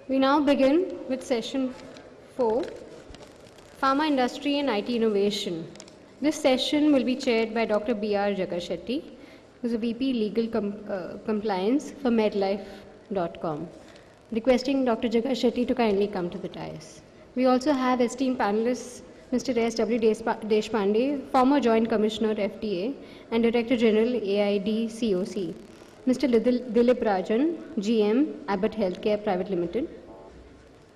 We now begin with session 4, Pharma Industry and IT Innovation. This session will be chaired by Dr. B.R. Jagashetty, who is a VP Legal Compliance for medlife.com. Requesting Dr. Jagashetty to kindly come to the dais. We also have esteemed panelists Mr. S.W. Deshpande, former Joint Commissioner FDA and Director General AIDCOC. Mr. Dilip Rajan, GM, Abbott Healthcare Private Limited.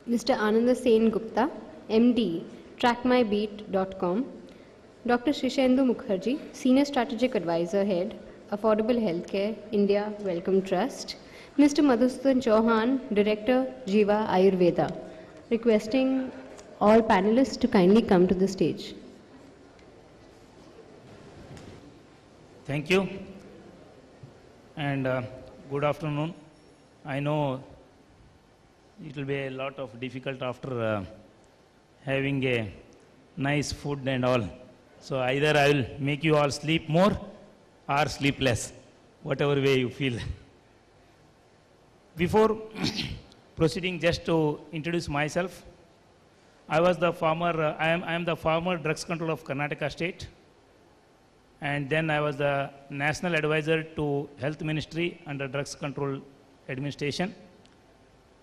Mr. Ananda Sen Gupta, MD, TrackMyBeat.com. Dr. Shishendu Mukherjee, Senior Strategic Advisor Head, Affordable Healthcare, India Wellcome Trust. Mr. Madhusudan Chauhan, Director, Jiva Ayurveda. Requesting all panelists to kindly come to the stage. Thank you. And good afternoon. I know it will be a lot of difficult after having a nice food and all. So either I will make you all sleep more or sleep less, whatever way you feel. Before proceeding, just to introduce myself, I was the former, I am the former drugs control of Karnataka State. And then I was the National Advisor to Health Ministry under Drugs Control Administration.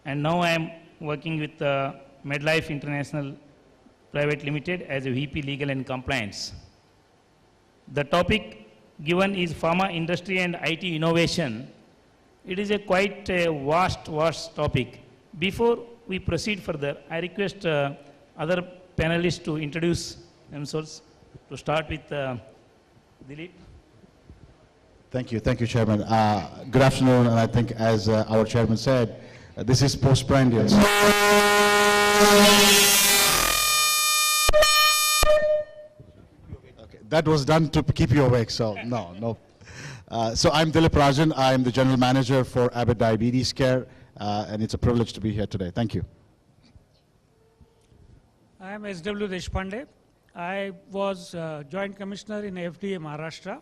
And now I am working with MedLife International Private Limited as a VP Legal and Compliance. The topic given is Pharma Industry and IT Innovation. It is a quite vast topic. Before we proceed further, I request other panelists to introduce themselves. To start with Dilip. Thank you, Chairman. Good afternoon, and I think as our Chairman said, this is postprandial. Okay, that was done to keep you awake, so no. So I'm Dilip Rajan. I'm the General Manager for Abbott Diabetes Care, and it's a privilege to be here today. Thank you. I am S.W. Deshpande. I was Joint Commissioner in FDA Maharashtra.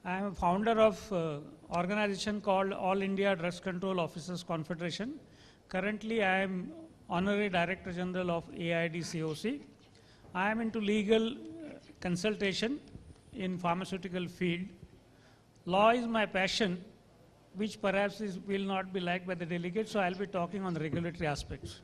I am a founder of organization called All India Drugs Control Officers Confederation. Currently, I am Honorary Director General of AIDCOC. I am into legal consultation in pharmaceutical field. Law is my passion, which perhaps will not be liked by the delegates, so I'll be talking on the regulatory aspects.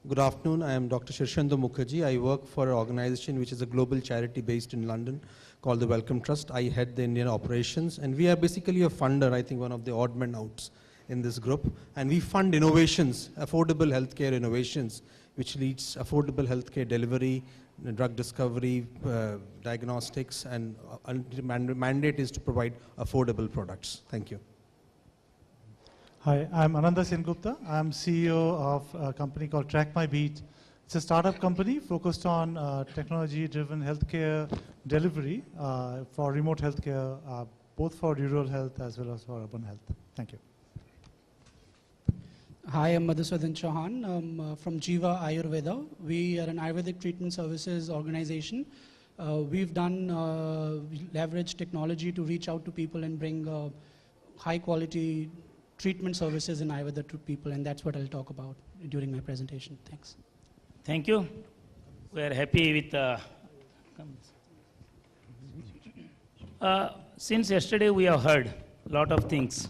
Good afternoon, I am Dr. Shishendu Mukherjee. I work for an organization which is a global charity based in London called the Wellcome Trust. I head the Indian operations, and we are basically a funder, I think one of the odd men outs in this group. And we fund innovations, affordable healthcare innovations, which leads affordable healthcare delivery, drug discovery, diagnostics, and mandate is to provide affordable products. Thank you. Hi, I'm Ananda Sen Gupta. I'm CEO of a company called TrackMyBeat. It's a startup company focused on technology-driven healthcare delivery for remote healthcare, both for rural health as well as for urban health. Thank you. Hi, I'm Madhusudan Chauhan. I'm from Jiva Ayurveda. We are an Ayurvedic treatment services organization. We've done leverage technology to reach out to people and bring high quality treatment services in Ayurveda to people, and that's what I'll talk about during my presentation. Thanks. Thank you. We are happy with since yesterday we have heard a lot of things.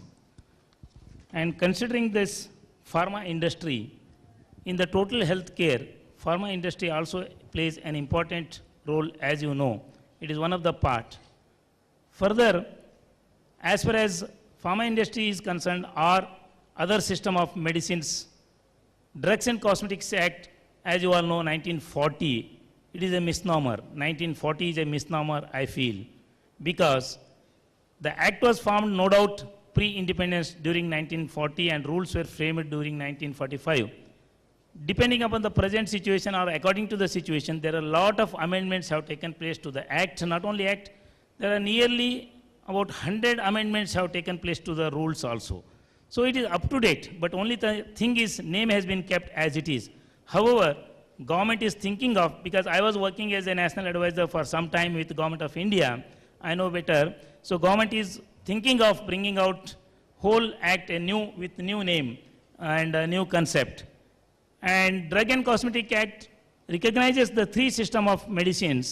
And considering this pharma industry, in the total healthcare, pharma industry also plays an important role, as you know. It is one of the part. Further, as far as pharma industry is concerned, or other system of medicines, Drugs and Cosmetics Act, as you all know, 1940, it is a misnomer. 1940 is a misnomer, I feel, because the act was formed, no doubt, pre-independence during 1940, and rules were framed during 1945. Depending upon the present situation or according to the situation, there are a lot of amendments have taken place to the act. Not only act, there are nearly about 100 amendments have taken place to the rules also. So it is up to date, but only the thing is name has been kept as it is. However, government is thinking of, because I was working as a national advisor for some time with the government of India, I know better. So government is thinking of bringing out whole act with new name and a new concept. And Drug and Cosmetic Act recognizes the three systems of medicines: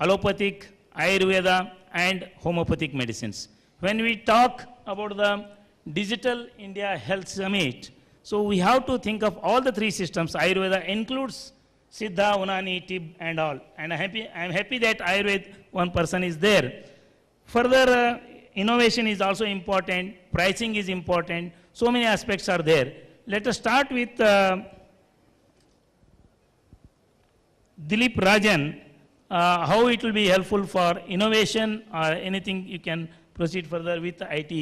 allopathic, Ayurveda, and homeopathic medicines. When we talk about the Digital India Health Summit, so we have to think of all the three systems. Ayurveda includes Siddha, Unani, Tib, and all. And I'm happy that Ayurveda, one person is there. Further, innovation is also important, pricing is important, so many aspects are there. Let us start with Dilip Rajan, how it will be helpful for innovation or anything. You can proceed further with IT.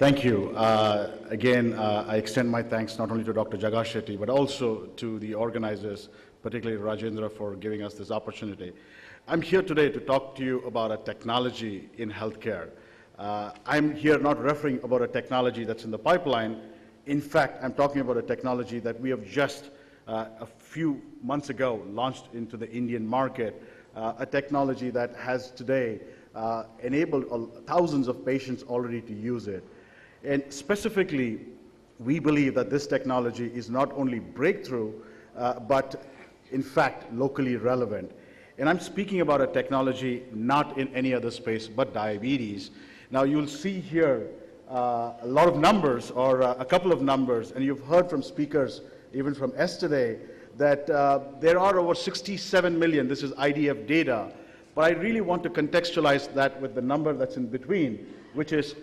Thank you. Again, I extend my thanks not only to Dr. Jaga Shetty, but also to the organizers, particularly Rajendra, for giving us this opportunity. I'm here today to talk to you about a technology in healthcare. I'm here not referring about a technology that's in the pipeline. In fact, I'm talking about a technology that we have just a few months ago launched into the Indian market, a technology that has today enabled thousands of patients already to use it. And specifically, we believe that this technology is not only breakthrough, but in fact, locally relevant. And I'm speaking about a technology not in any other space but diabetes. Now, you'll see here a lot of numbers, or a couple of numbers, and you've heard from speakers, even from yesterday, that there are over 67 million, this is IDF data, but I really want to contextualize that with the number that's in between, which is,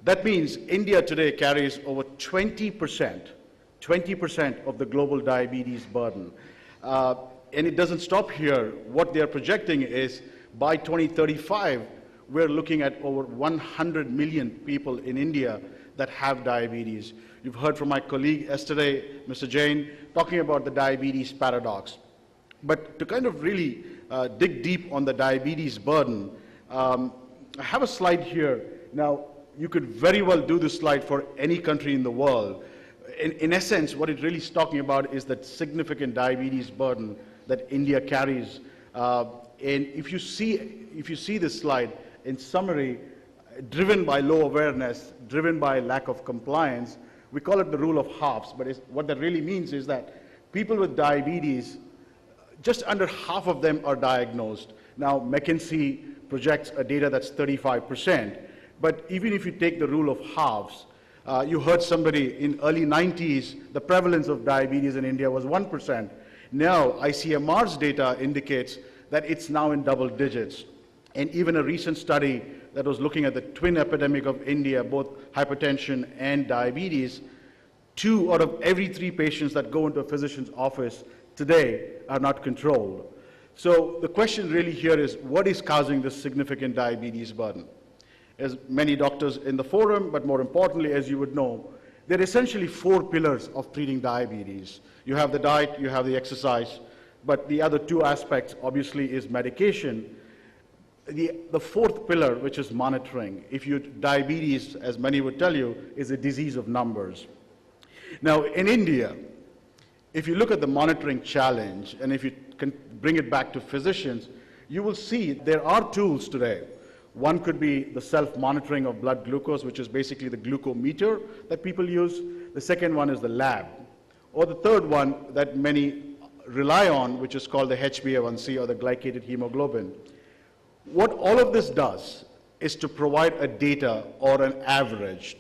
that means India today carries over 20% of the global diabetes burden. And it doesn't stop here. What they're projecting is by 2035, we're looking at over 100 million people in India that have diabetes. You've heard from my colleague yesterday, Mr. Jain, talking about the diabetes paradox. But to kind of really dig deep on the diabetes burden, I have a slide here. Now, you could very well do this slide for any country in the world. In essence, what it really is talking about is that significant diabetes burden that India carries. And if you see this slide, in summary, driven by low awareness, driven by lack of compliance, we call it the rule of halves. But what that really means is that people with diabetes, just under half of them are diagnosed. Now, McKinsey projects a data that's 35%. But even if you take the rule of halves, you heard somebody in early 90s, the prevalence of diabetes in India was 1%. Now, ICMR's data indicates that it's now in double digits. And even a recent study that was looking at the twin epidemic of India, both hypertension and diabetes, 2 out of every 3 patients that go into a physician's office today are not controlled. So the question really here is, what is causing this significant diabetes burden? As many doctors in the forum, but more importantly, as you would know, there are essentially 4 pillars of treating diabetes. You have the diet, you have the exercise, but the other 2 aspects obviously is medication. The 4th pillar, which is monitoring. Diabetes, as many would tell you, is a disease of numbers. Now, in India, if you look at the monitoring challenge, and if you can bring it back to physicians, you will see there are tools today. One could be the self-monitoring of blood glucose, which is basically the glucometer that people use. The second one is the lab. Or the third one that many rely on, which is called the HbA1c, or the glycated hemoglobin. What all of this does is to provide a data or an average.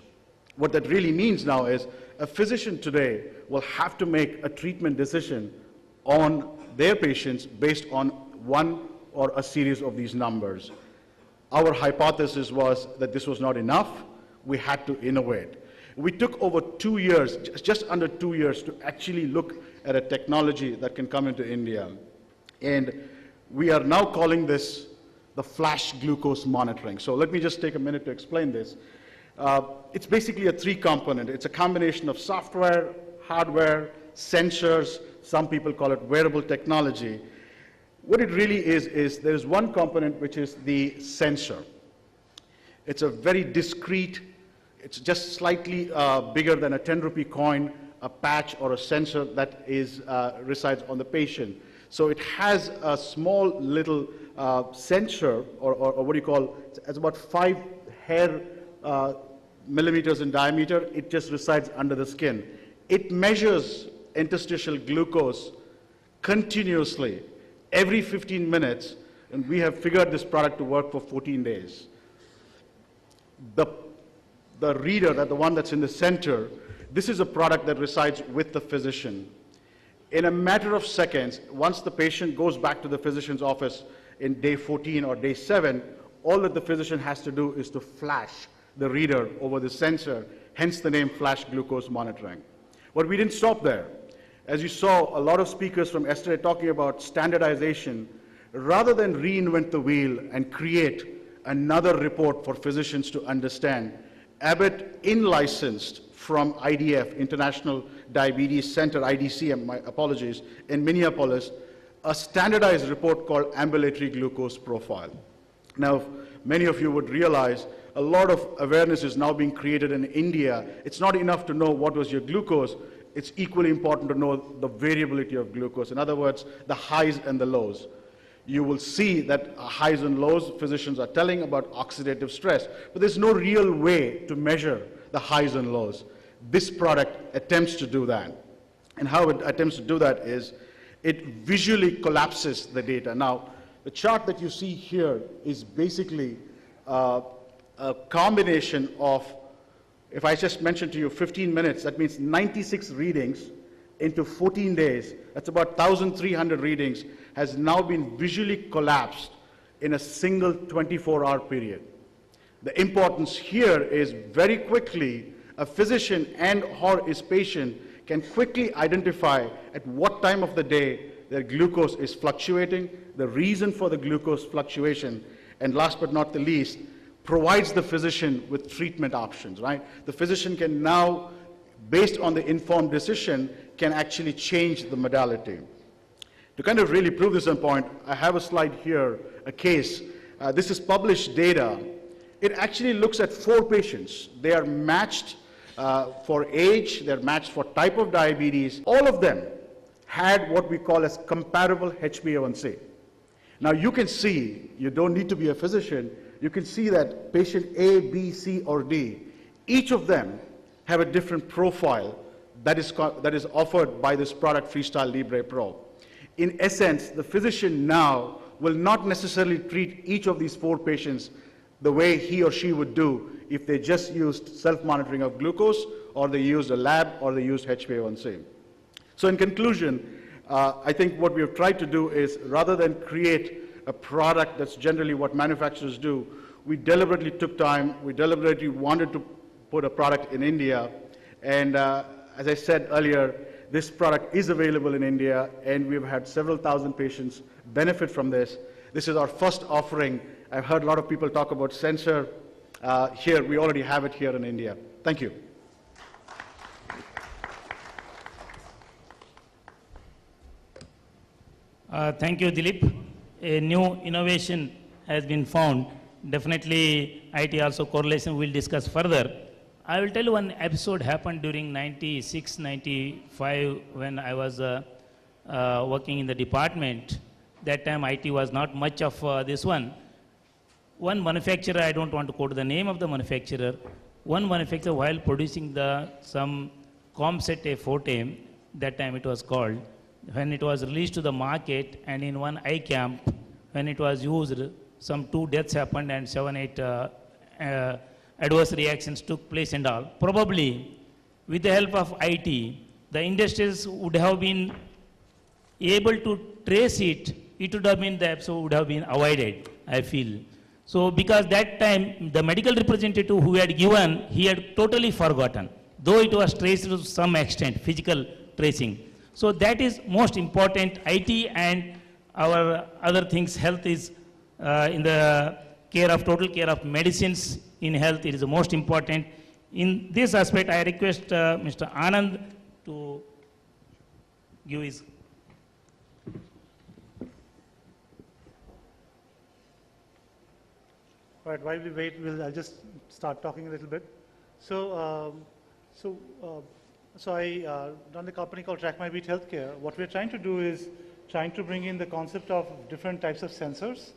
What that really means now is a physician today will have to make a treatment decision on their patients based on one or a series of these numbers. Our hypothesis was that this was not enough. We had to innovate. We took over 2 years, just under 2 years, to actually look at a technology that can come into India. And we are now calling this the flash glucose monitoring. So let me just take a minute to explain this. It's basically a 3-component. It's a combination of software, hardware, sensors. Some people call it wearable technology. What it really is there's one component which is the sensor. It's a very discreet, it's just slightly bigger than a 10 rupee coin, a patch or a sensor that is, resides on the patient. So it has a small little sensor, or what do you call, it's about 5 hair millimeters in diameter. It just resides under the skin. It measures interstitial glucose continuously every 15 minutes, and we have figured this product to work for 14 days. The reader, the one that's in the center, this is a product that resides with the physician. In a matter of seconds, once the patient goes back to the physician's office in day 14 or day 7, all that the physician has to do is to flash the reader over the sensor, hence the name flash glucose monitoring. But we didn't stop there. As you saw, a lot of speakers from yesterday talking about standardization. Rather than reinvent the wheel and create another report for physicians to understand, Abbott in-licensed from IDF, International Diabetes Center, IDC, my apologies, in Minneapolis, a standardized report called Ambulatory Glucose Profile. Now, many of you would realize a lot of awareness is now being created in India. It's not enough to know what was your glucose. It's equally important to know the variability of glucose. In other words, the highs and the lows. You will see that highs and lows, physicians are telling about oxidative stress, but there's no real way to measure the highs and lows. This product attempts to do that. And how it attempts to do that is it visually collapses the data. Now, the chart that you see here is basically a combination of, if I just mentioned to you 15 minutes, that means 96 readings into 14 days. That's about 1,300 readings has now been visually collapsed in a single 24-hour period. The importance here is very quickly, a physician and/or his patient can quickly identify at what time of the day their glucose is fluctuating, the reason for the glucose fluctuation, and last but not the least, provides the physician with treatment options, right? The physician can now, based on the informed decision, can actually change the modality. To kind of really prove this point, I have a slide here, a case. This is published data. It actually looks at 4 patients. They are matched for age, they're matched for type of diabetes. All of them had what we call as comparable HbA1c. Now you can see, you don't need to be a physician, you can see that patient A, B, C, or D, each of them have a different profile that is offered by this product, Freestyle Libre Pro. In essence, the physician now will not necessarily treat each of these 4 patients the way he or she would do if they just used self-monitoring of glucose, or they used a lab, or they used HbA1c. So in conclusion, I think what we have tried to do is, rather than create a product that's generally what manufacturers do, we deliberately took time, we deliberately wanted to put a product in India, and as I said earlier, this product is available in India, and we've had several thousand patients benefit from this. This is our first offering. I've heard a lot of people talk about sensor. Here, we already have it here in India. Thank you. Thank you, Dilip. A new innovation has been found. Definitely, IT also correlation we'll discuss further. I will tell you one episode happened during 96, 95 when I was working in the department. That time IT was not much of this one. One manufacturer, I don't want to quote the name of the manufacturer, one manufacturer while producing some Comset A Forte, that time it was called, when it was released to the market, and in one eye camp, when it was used, some 2 deaths happened and 7, 8 adverse reactions took place and all. Probably, with the help of IT, the industries would have been able to trace it. It would have been, the episode would have been avoided, I feel. So, because that time, the medical representative who had given, he had totally forgotten, though it was traced to some extent, physical tracing. So, that is most important. IT and our other things, health is in the care of, total care of medicines in health, it is the most important. In this aspect, I request Mr. Anand to give his. All right, while we wait, I'll just start talking a little bit. So, I run a company called Track My Beat Healthcare. What we're trying to do is trying to bring in the concept of different types of sensors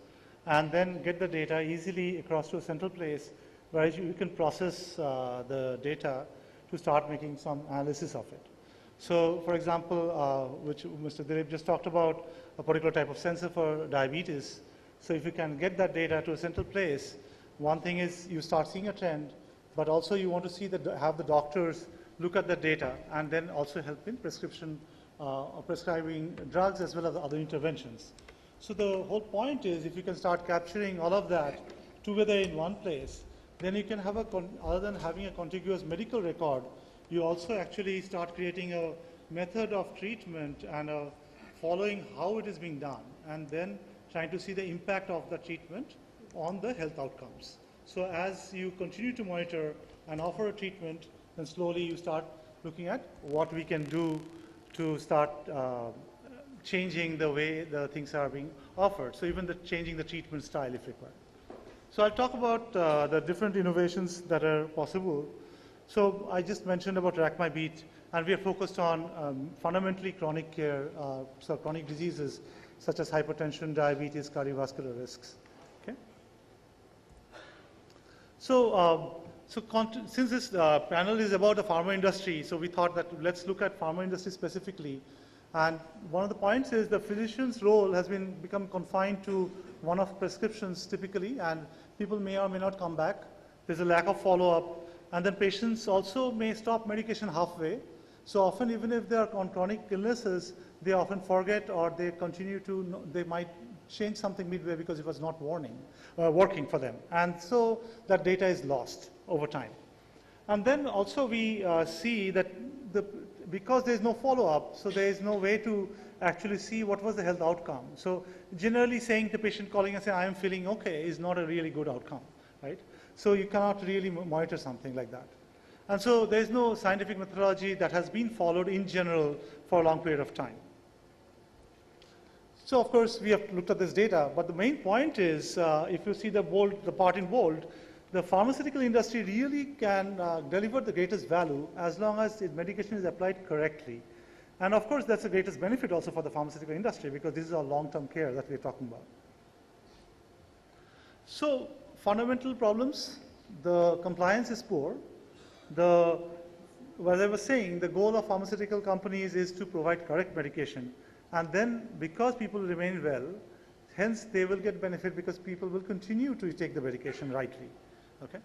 and then get the data easily across to a central place where you can process the data to start making some analysis of it. So, for example, which Mr. Dilip just talked about, a particular type of sensor for diabetes. So if you can get that data to a central place, one thing is you start seeing a trend, but also you want to see have the doctors look at the data and then also help in prescription or prescribing drugs as well as other interventions. So the whole point is if you can start capturing all of that together in one place, then you can have other than having a contiguous medical record, you also actually start creating a method of treatment and following how it is being done, and then trying to see the impact of the treatment on the health outcomes. So as you continue to monitor and offer a treatment, then slowly you start looking at what we can do to start changing the way the things are being offered. So even changing the treatment style if required. So I'll talk about the different innovations that are possible. So I just mentioned about Track My Beat, and we are focused on fundamentally chronic care, so chronic diseases such as hypertension, diabetes, cardiovascular risks. Okay. So, since this panel is about the pharma industry, so we thought that let's look at pharma industry specifically. And one of the points is the physician's role has become confined to one of prescriptions typically, and people may or may not come back. There's a lack of follow-up, and then patients also may stop medication halfway. So often, even if they are on chronic illnesses, they often forget, or they continue to, they might change something midway because it was not working for them. And so that data is lost over time. And then also we see that because there is no follow-up, so there is no way to actually see what was the health outcome. So generally saying the patient calling and saying, I am feeling okay, is not a really good outcome, right? So you cannot really monitor something like that. And so there is no scientific methodology that has been followed in general for a long period of time. So of course, we have looked at this data, but the main point is, if you see the part in bold, the pharmaceutical industry really can deliver the greatest value as long as its medication is applied correctly. And of course, that's the greatest benefit also for the pharmaceutical industry, because this is our long-term care that we're talking about. So fundamental problems, the compliance is poor. As I was saying, the goal of pharmaceutical companies is to provide correct medication. And then because people remain well, hence they will get benefit because people will continue to take the medication rightly. Okay?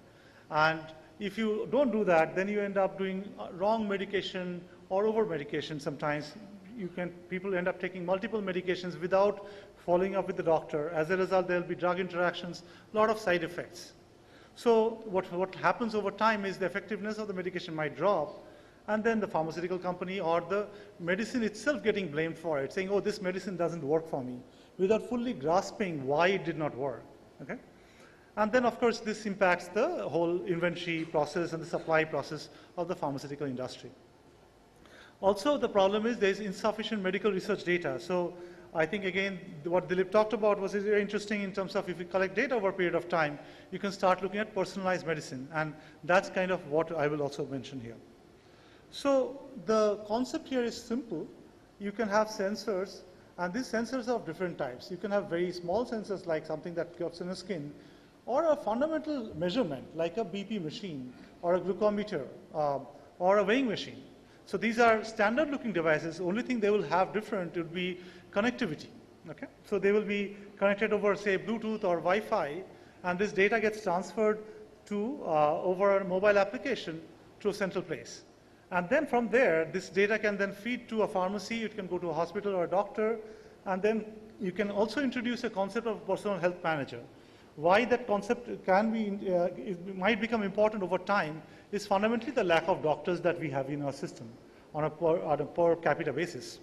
And if you don't do that, then you end up doing wrong medication or over medication sometimes. People end up taking multiple medications without following up with the doctor. As a result, there will be drug interactions, a lot of side effects. So what happens over time is the effectiveness of the medication might drop, and then the pharmaceutical company or the medicine itself getting blamed for it, saying, oh, this medicine doesn't work for me, without fully grasping why it did not work. Okay? And then, of course, this impacts the whole inventory process and the supply process of the pharmaceutical industry. Also, the problem is there's insufficient medical research data. So I think, again, what Dilip talked about was very interesting in terms of if you collect data over a period of time, you can start looking at personalized medicine. And that's kind of what I will also mention here. So the concept here is simple. You can have sensors, and these sensors are of different types. You can have very small sensors like something that gets in the skin, or a fundamental measurement like a BP machine, or a glucometer, or a weighing machine. So these are standard looking devices. The only thing they will have different would be connectivity. Okay? So they will be connected over, say, Bluetooth or Wi-Fi, and this data gets transferred to over a mobile application to a central place. And then from there, this data can then feed to a pharmacy, it can go to a hospital or a doctor, and then you can also introduce a concept of personal health manager. Why that concept it might become important over time is fundamentally the lack of doctors that we have in our system on a per capita basis.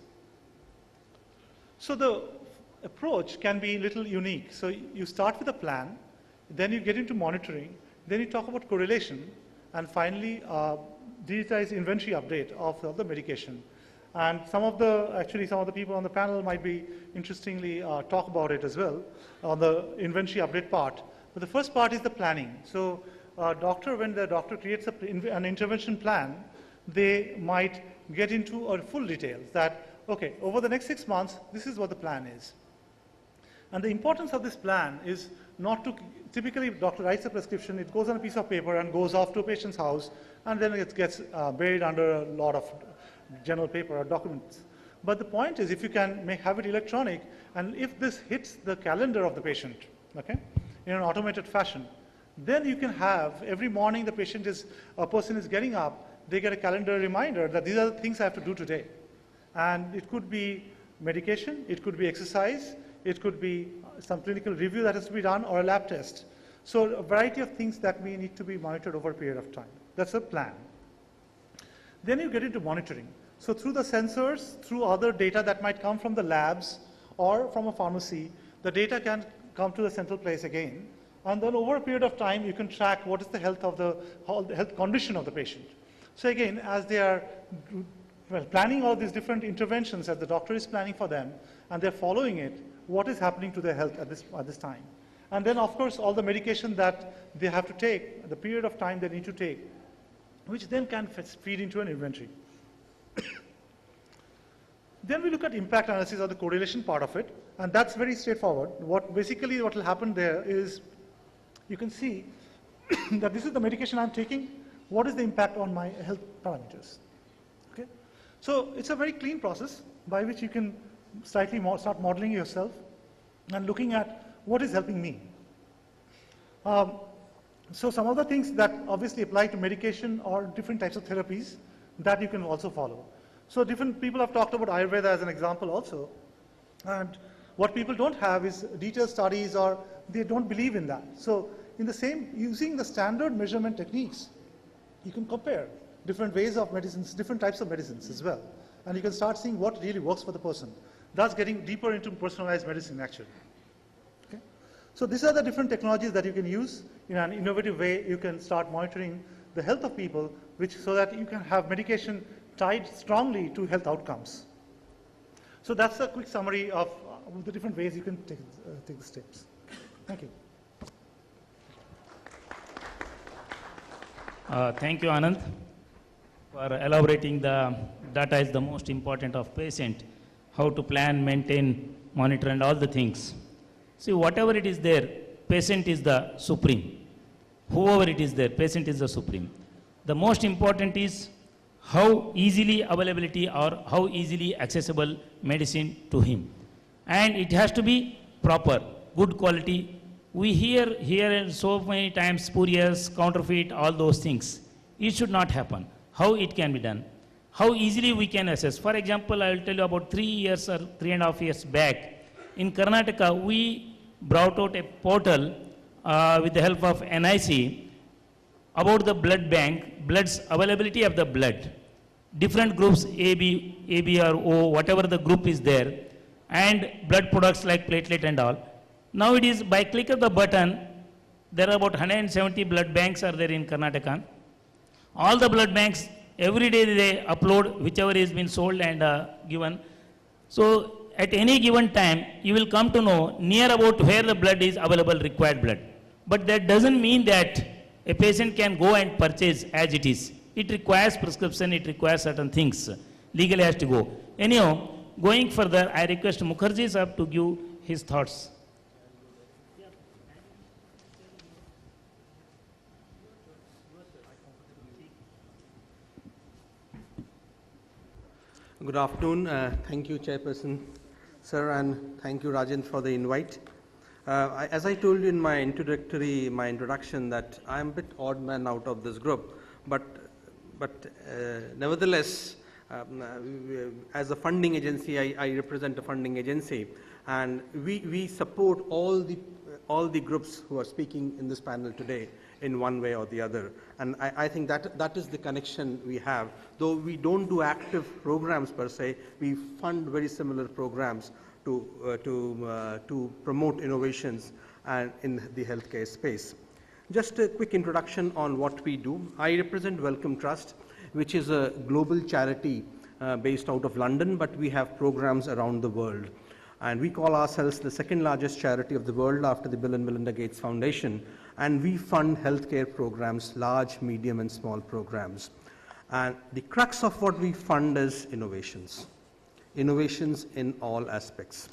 So the approach can be a little unique. So you start with a plan, then you get into monitoring, then you talk about correlation, and finally digitize inventory update of the medication. And some of the people on the panel might be interestingly talk about it as well on the inventory update part. But the first part is the planning. So when the doctor creates an intervention plan, they might get into a full details that, okay, over the next 6 months, this is what the plan is. And the importance of this plan is not to, typically doctor writes a prescription, it goes on a piece of paper and goes off to a patient's house, and then it gets buried under a lot of general paper or documents. But the point is, if you can have it electronic, and if this hits the calendar of the patient, okay, in an automated fashion, then you can have every morning a person is getting up, they get a calendar reminder that these are the things I have to do today. And it could be medication, it could be exercise, it could be some clinical review that has to be done, or a lab test. So a variety of things that may need to be monitored over a period of time. That's a plan. Then you get into monitoring. So through the sensors, through other data that might come from the labs or from a pharmacy, the data can come to the central place again. And then over a period of time, you can track what is the health condition of the patient. So again, as they are planning all these different interventions that the doctor is planning for them, and they're following it, what is happening to their health at this time. And then, of course, all the medication that they have to take, the period of time they need to take, which then can feed into an inventory. Then we look at impact analysis, or the correlation part of it, and that's very straightforward. What will happen there is, you can see that this is the medication I'm taking. What is the impact on my health parameters? Okay? So it's a very clean process by which you can start modeling yourself and looking at what is helping me. So some of the things that obviously apply to medication or different types of therapies that you can also follow. So different people have talked about Ayurveda as an example also. And what people don't have is detailed studies, or they don't believe in that. So using the standard measurement techniques, you can compare different ways of medicines, different types of medicines as well. And you can start seeing what really works for the person. Thus getting deeper into personalized medicine actually. Okay? So these are the different technologies that you can use in an innovative way. You can start monitoring the health of people, so that you can have medication tied strongly to health outcomes. So that's a quick summary of the different ways you can take the steps. Thank you. Thank you, Anand, for elaborating the data is the most important of patient, how to plan, maintain, monitor, and all the things. See, whatever it is there, patient is the supreme. Whoever it is there, patient is the supreme. The most important is how easily availability or how easily accessible medicine to him. And it has to be proper, good quality. We hear so many times spurious, counterfeit, all those things. It should not happen. How it can be done? How easily we can assess? For example, I will tell you about 3 years or 3.5 years back. In Karnataka, we brought out a portal with the help of NIC about the blood bank, blood's availability of the blood. Different groups, AB or O, whatever the group is there, and blood products like platelet and all. Now it is by click of the button, there are about 170 blood banks are there in Karnataka. All the blood banks, every day they upload whichever is been sold and given. So at any given time, you will come to know near about where the blood is available, required blood. But that doesn't mean that a patient can go and purchase as it is. It requires prescription, it requires certain things. Legally has to go. Anyhow, going further, I request Mukherjee sir to give his thoughts. Good afternoon. Thank you, Chairperson, sir, and thank you, Rajan, for the invite. As I told you in my introduction, that I am a bit odd man out of this group, but nevertheless, as a funding agency, I represent a funding agency, and we support all the groups who are speaking in this panel today in one way or the other. And I think that is the connection we have. Though we don't do active programs per se, we fund very similar programs to promote innovations and in the healthcare space. Just a quick introduction on what we do. I represent Wellcome Trust, which is a global charity based out of London, but we have programs around the world. And we call ourselves the second largest charity of the world after the Bill and Melinda Gates Foundation. And we fund healthcare programs, large, medium, and small programs. And the crux of what we fund is innovations. Innovations in all aspects.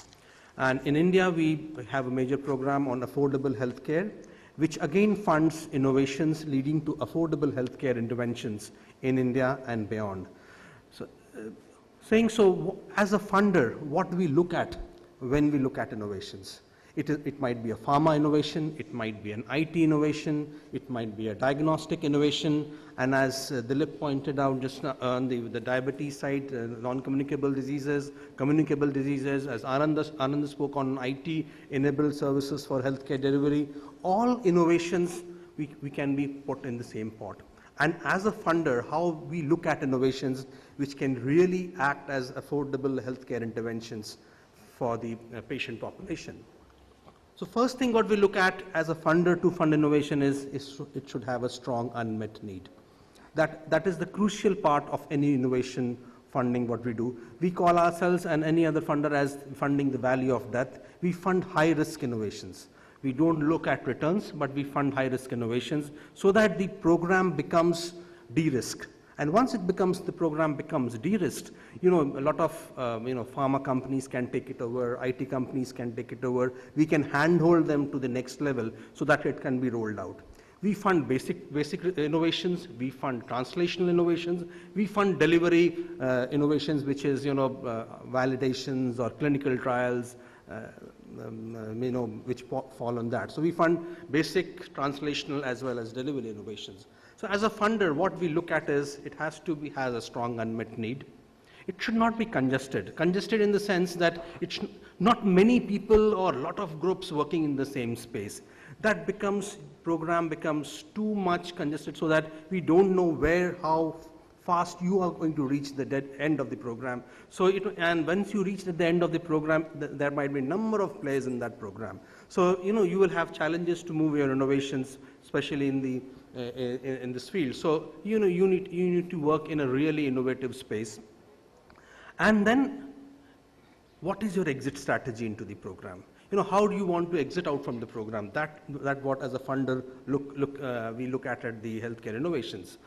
And in India, we have a major program on affordable healthcare, which again funds innovations leading to affordable healthcare interventions in India and beyond. So, as a funder, what do we look at when we look at innovations? It might be a pharma innovation, it might be an IT innovation, it might be a diagnostic innovation, and as Dilip pointed out just now, on the diabetes side, non-communicable diseases, communicable diseases, as Anand spoke on IT-enabled services for healthcare delivery, all innovations we can be put in the same pot. And as a funder, how we look at innovations which can really act as affordable healthcare interventions for the patient population. So first thing what we look at as a funder to fund innovation is it should have a strong unmet need. That is the crucial part of any innovation funding what we do. We call ourselves and any other funder as funding the value of death. We fund high risk innovations. We don't look at returns, but we fund high risk innovations so that the program becomes de-risked. And once the program becomes de-risked, a lot of pharma companies can take it over, IT companies can take it over. We can handhold them to the next level so that it can be rolled out. We fund basic innovations. We fund translational innovations. We fund delivery innovations, which is validations or clinical trials, which fall on that. So we fund basic, translational, as well as delivery innovations. So as a funder, what we look at is it has a strong unmet need. It should not be congested. Congested in the sense that not many people or a lot of groups working in the same space. That program becomes too much congested so that we don't know how fast you are going to reach the end of the program. And once you reach the end of the program, there might be a number of players in that program. So, you will have challenges to move your innovations, especially in this field. So, you need to work in a really innovative space. And then, what is your exit strategy into the program? How do you want to exit out from the program? That what as a funder we look at the healthcare innovations.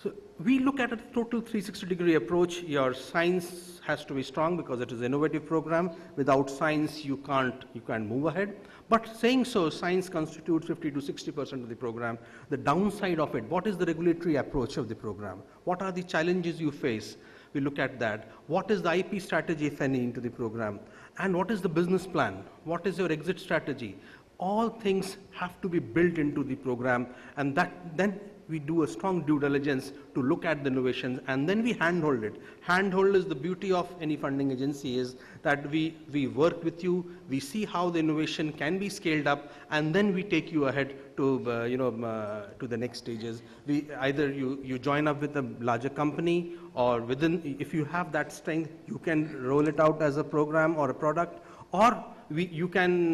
So we look at a total 360-degree approach. Your science has to be strong because it is an innovative program. Without science, you can't move ahead. But saying so, science constitutes 50 to 60% of the program. The downside of it, what is the regulatory approach of the program? What are the challenges you face? We look at that. What is the IP strategy, if any, into the program? And what is the business plan? What is your exit strategy? All things have to be built into the program, and then we do a strong due diligence to look at the innovations, and then we handhold it. Handhold is the beauty of any funding agency, is that we work with you, we see how the innovation can be scaled up, and then we take you ahead to the next stages. Either you join up with a larger company, or if you have that strength, you can roll it out as a program or a product, or you can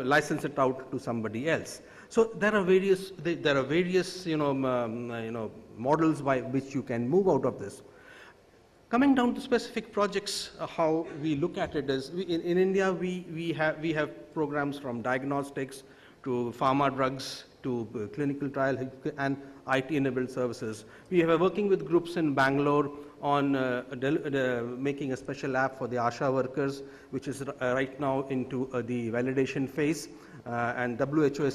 license it out to somebody else. So there are various models by which you can move out of this. Coming down to specific projects, how we look at it is in India we have programs from diagnostics to pharma drugs to clinical trial and IT-enabled services. We are working with groups in Bangalore on making a special app for the ASHA workers, which is right now into the validation phase. And WHO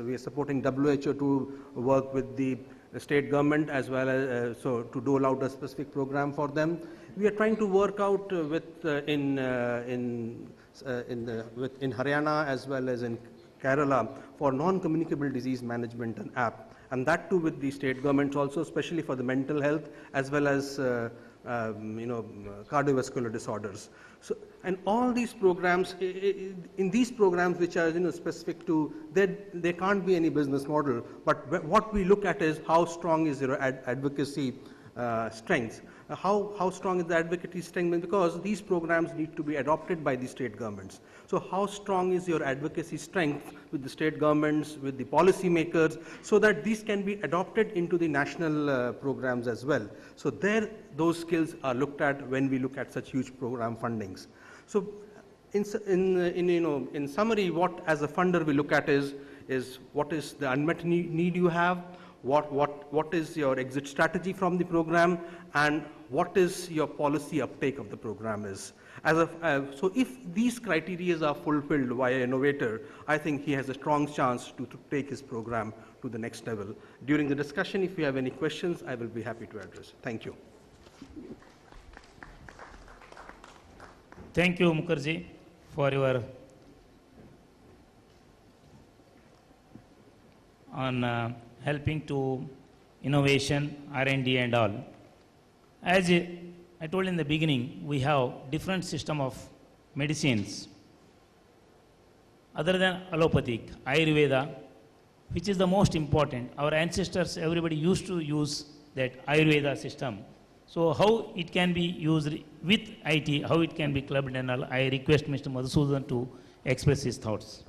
we are supporting WHO to work with the state government as well as to dole out a specific program for them. We are trying to work out in Haryana as well as in Kerala for non-communicable disease management and app, and that too with the state governments also, especially for the mental health as well as cardiovascular disorders. So, and all these programs, in these programs which are specific to, there can't be any business model, but what we look at is how strong is your advocacy strength. How strong is the advocacy strength? Because these programs need to be adopted by the state governments. So how strong is your advocacy strength with the state governments, with the policy makers, so that these can be adopted into the national programs as well. So those skills are looked at when we look at such huge program fundings. So in summary, what as a funder we look at is what is the unmet need you have, what is your exit strategy from the program, and what is your policy uptake of the program is. So if these criteria are fulfilled by an innovator, I think he has a strong chance to take his program to the next level. During the discussion, if you have any questions, I will be happy to address. Thank you. Thank you, Mukherjee, for your on helping to innovation, R&D and all. As I told in the beginning, we have different system of medicines other than allopathic, Ayurveda, which is the most important. Our ancestors, everybody used to use that Ayurveda system. So how it can be used with IT, how it can be clubbed and all, I request Mr. Madhusudan to express his thoughts.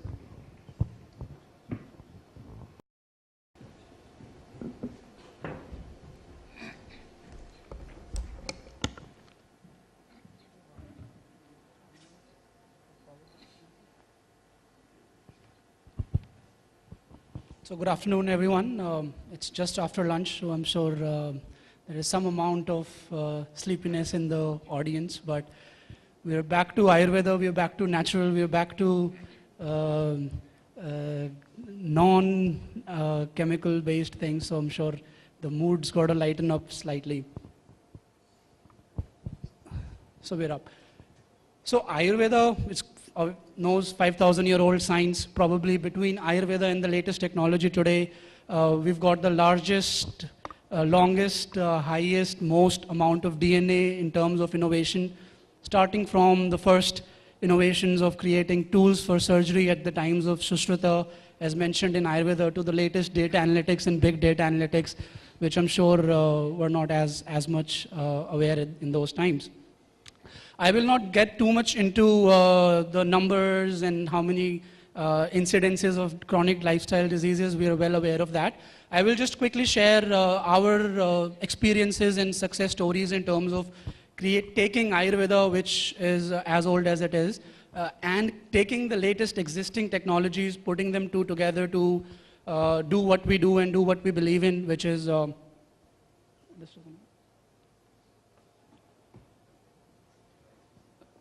So good afternoon, everyone. It's just after lunch, so I'm sure there is some amount of sleepiness in the audience, but we're back to Ayurveda, we're back to natural, we're back to non-chemical based things, so I'm sure the mood's got to lighten up slightly. So we're up. So Ayurveda knows 5,000-year-old science. Probably between Ayurveda and the latest technology today, we've got the largest, longest, highest, most amount of DNA in terms of innovation, starting from the first innovations of creating tools for surgery at the times of Sushruta, as mentioned in Ayurveda, to the latest data analytics and big data analytics, which I'm sure were not as much aware in those times. I will not get too much into the numbers and how many incidences of chronic lifestyle diseases. We are well aware of that. I will just quickly share our experiences and success stories in terms of taking Ayurveda, which is as old as it is, and taking the latest existing technologies, putting them together to do what we do and do what we believe in, which is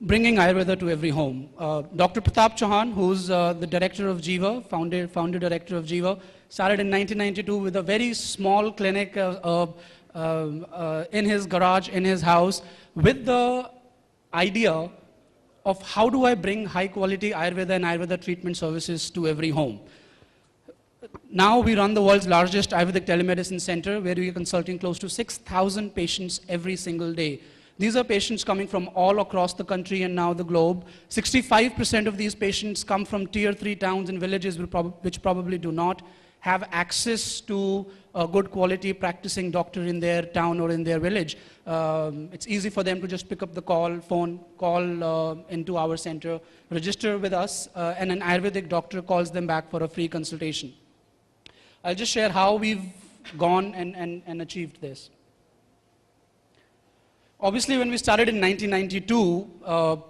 bringing Ayurveda to every home. Dr. Pratap Chauhan, who's the director of Jiva, founder director of Jiva, started in 1992 with a very small clinic in his garage, in his house, with the idea of how do I bring high quality Ayurveda and Ayurveda treatment services to every home. Now we run the world's largest Ayurvedic telemedicine center, where we are consulting close to 6,000 patients every single day. These are patients coming from all across the country and now the globe. 65% of these patients come from tier 3 towns and villages which probably do not have access to a good quality practicing doctor in their town or in their village. It's easy for them to just pick up the phone call into our center, register with us, and an Ayurvedic doctor calls them back for a free consultation. I'll just share how we've gone and achieved this. Obviously, when we started in 1992,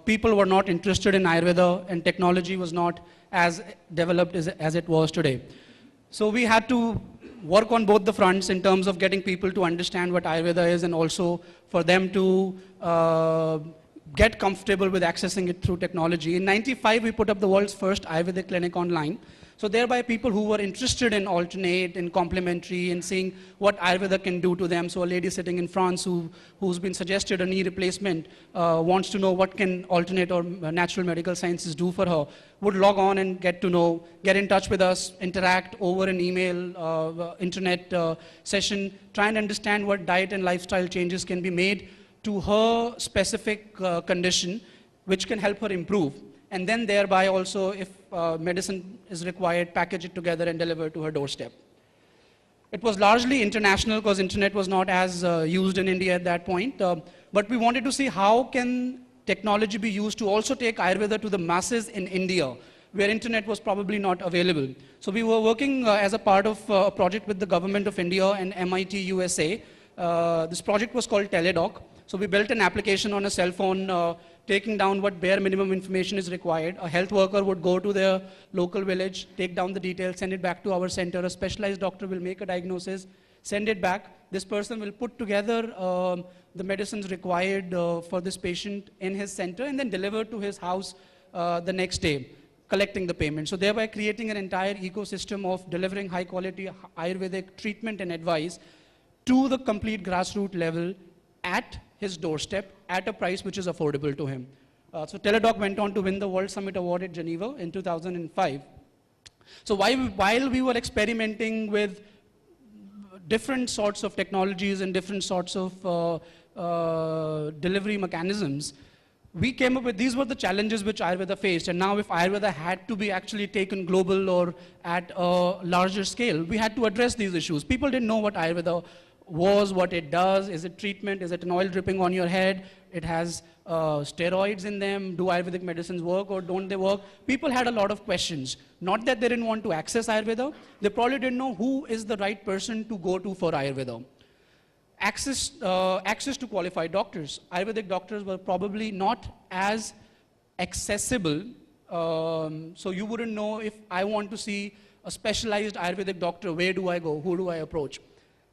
people were not interested in Ayurveda and technology was not as developed as it was today. So we had to work on both the fronts in terms of getting people to understand what Ayurveda is and also for them to get comfortable with accessing it through technology. In 95, we put up the world's first Ayurvedic clinic online. So thereby people who were interested in alternate and complementary and seeing what Ayurveda can do to them. So a lady sitting in France who's been suggested a knee replacement wants to know what can alternate or natural medical sciences do for her, would log on and get in touch with us, interact over an email, internet session, try and understand what diet and lifestyle changes can be made to her specific condition, which can help her improve. And then thereby also, if medicine is required, package it together and deliver to her doorstep. It was largely international because internet was not as used in India at that point. But we wanted to see how can technology be used to also take Ayurveda to the masses in India, where internet was probably not available. So we were working as a part of a project with the government of India and MIT USA. This project was called Teledoc. So we built an application on a cell phone taking down what bare minimum information is required. A health worker would go to their local village, take down the details, send it back to our center. A specialized doctor will make a diagnosis, send it back. This person will put together the medicines required for this patient in his center and then deliver to his house the next day, collecting the payment. So thereby creating an entire ecosystem of delivering high quality Ayurvedic treatment and advice to the complete grassroots level at his doorstep at a price which is affordable to him. So Teladoc went on to win the World Summit Award at Geneva in 2005. So while we were experimenting with different sorts of technologies and different sorts of delivery mechanisms, we came up with, these were the challenges which Ayurveda faced. And now if Ayurveda had to be actually taken global or at a larger scale, we had to address these issues. People didn't know what Ayurveda was, what it does. Is it treatment? Is it an oil dripping on your head? It has steroids in them. Do Ayurvedic medicines work or don't they work? People had a lot of questions. Not that they didn't want to access Ayurveda. They probably didn't know who is the right person to go to for Ayurveda. Access to qualified doctors. Ayurvedic doctors were probably not as accessible. So you wouldn't know, if I want to see a specialized Ayurvedic doctor, where do I go? Who do I approach?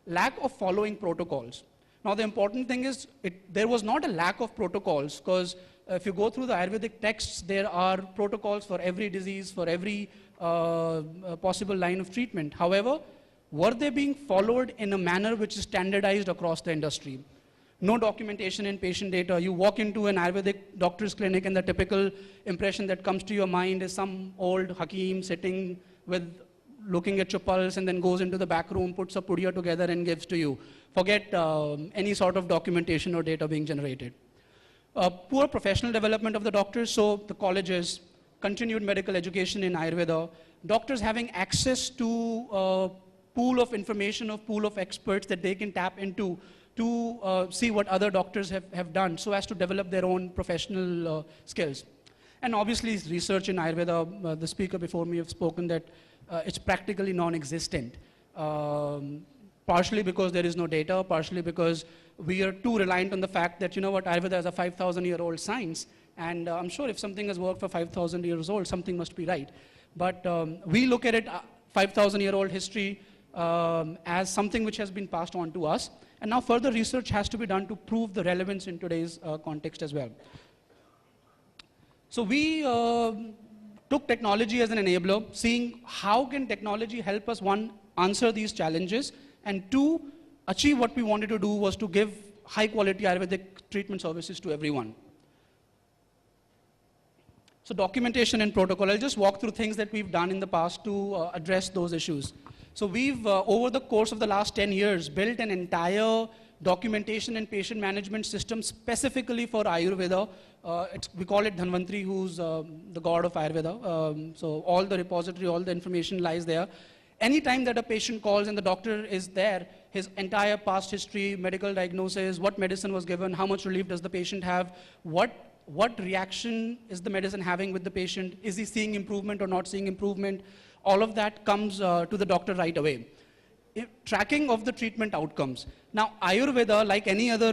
Lack of following protocols. Now the important thing is, there was not a lack of protocols, because if you go through the Ayurvedic texts, there are protocols for every disease, for every possible line of treatment. However, were they being followed in a manner which is standardized across the industry? No documentation in patient data. You walk into an Ayurvedic doctor's clinic and the typical impression that comes to your mind is some old Hakim sitting with looking at your pulse and then goes into the back room, puts a pudiya together and gives to you. Forget any sort of documentation or data being generated. Poor professional development of the doctors, so the colleges, continued medical education in Ayurveda, doctors having access to pool of information, of pool of experts that they can tap into to see what other doctors have done so as to develop their own professional skills. And obviously research in Ayurveda, the speaker before me have spoken that it's practically non-existent. Partially because there is no data, partially because we are too reliant on the fact that, you know what, Ayurveda is a 5,000-year-old science, and I'm sure if something has worked for 5,000 years old, something must be right. But we look at it, 5,000-year-old history, as something which has been passed on to us, and now further research has to be done to prove the relevance in today's context as well. So we took technology as an enabler, seeing how can technology help us, one, answer these challenges, and two, achieve what we wanted to do was to give high quality Ayurvedic treatment services to everyone. So documentation and protocol, I'll just walk through things that we've done in the past to address those issues. So we've, over the course of the last 10 years, built an entire documentation and patient management system specifically for Ayurveda. We call it Dhanvantri, who's the god of Ayurveda. So all the repository, all the information lies there. Anytime that a patient calls and the doctor is there, his entire past history, medical diagnosis, what medicine was given, how much relief does the patient have, what reaction is the medicine having with the patient, is he seeing improvement or not seeing improvement, all of that comes to the doctor right away. Tracking of the treatment outcomes. Now, Ayurveda, like any other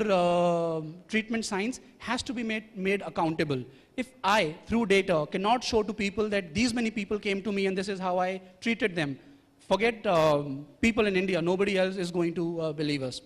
treatment science, has to be made accountable. If I, through data, cannot show to people that these many people came to me and this is how I treated them, forget people in India, nobody else is going to believe us.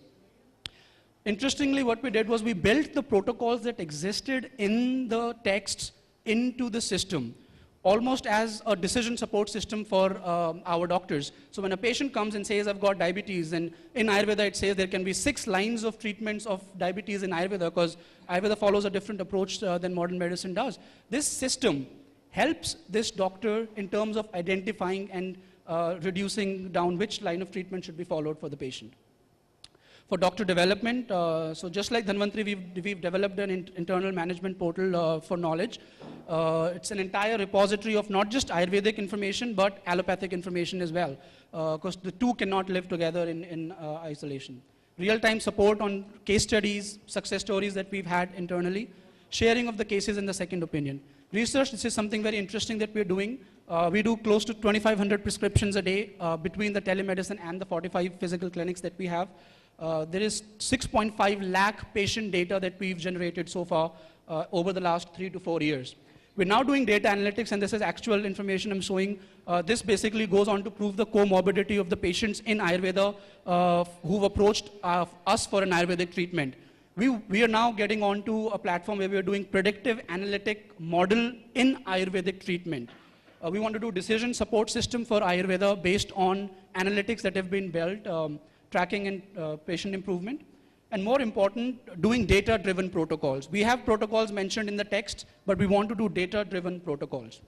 Interestingly, what we did was we built the protocols that existed in the texts into the system, almost as a decision support system for our doctors. So when a patient comes and says, I've got diabetes, and in Ayurveda it says there can be 6 lines of treatments of diabetes in Ayurveda, because Ayurveda follows a different approach than modern medicine does. This system helps this doctor in terms of identifying and reducing down which line of treatment should be followed for the patient. For doctor development, so just like Dhanvantri, we've developed an internal management portal for knowledge. It's an entire repository of not just Ayurvedic information, but allopathic information as well, because the two cannot live together in isolation. Real-time support on case studies, success stories that we've had internally, sharing of the cases in the second opinion. Research, this is something very interesting that we're doing. We do close to 2,500 prescriptions a day between the telemedicine and the 45 physical clinics that we have. There is 6.5 lakh patient data that we've generated so far over the last 3 to 4 years. We're now doing data analytics, and this is actual information I'm showing. This basically goes on to prove the comorbidity of the patients in Ayurveda who've approached us for an Ayurvedic treatment. We are now getting onto a platform where we are doing predictive analytic model in Ayurvedic treatment. We want to do decision support system for Ayurveda based on analytics that have been built, tracking and patient improvement. And more important, doing data-driven protocols. We have protocols mentioned in the text, but we want to do data-driven protocols.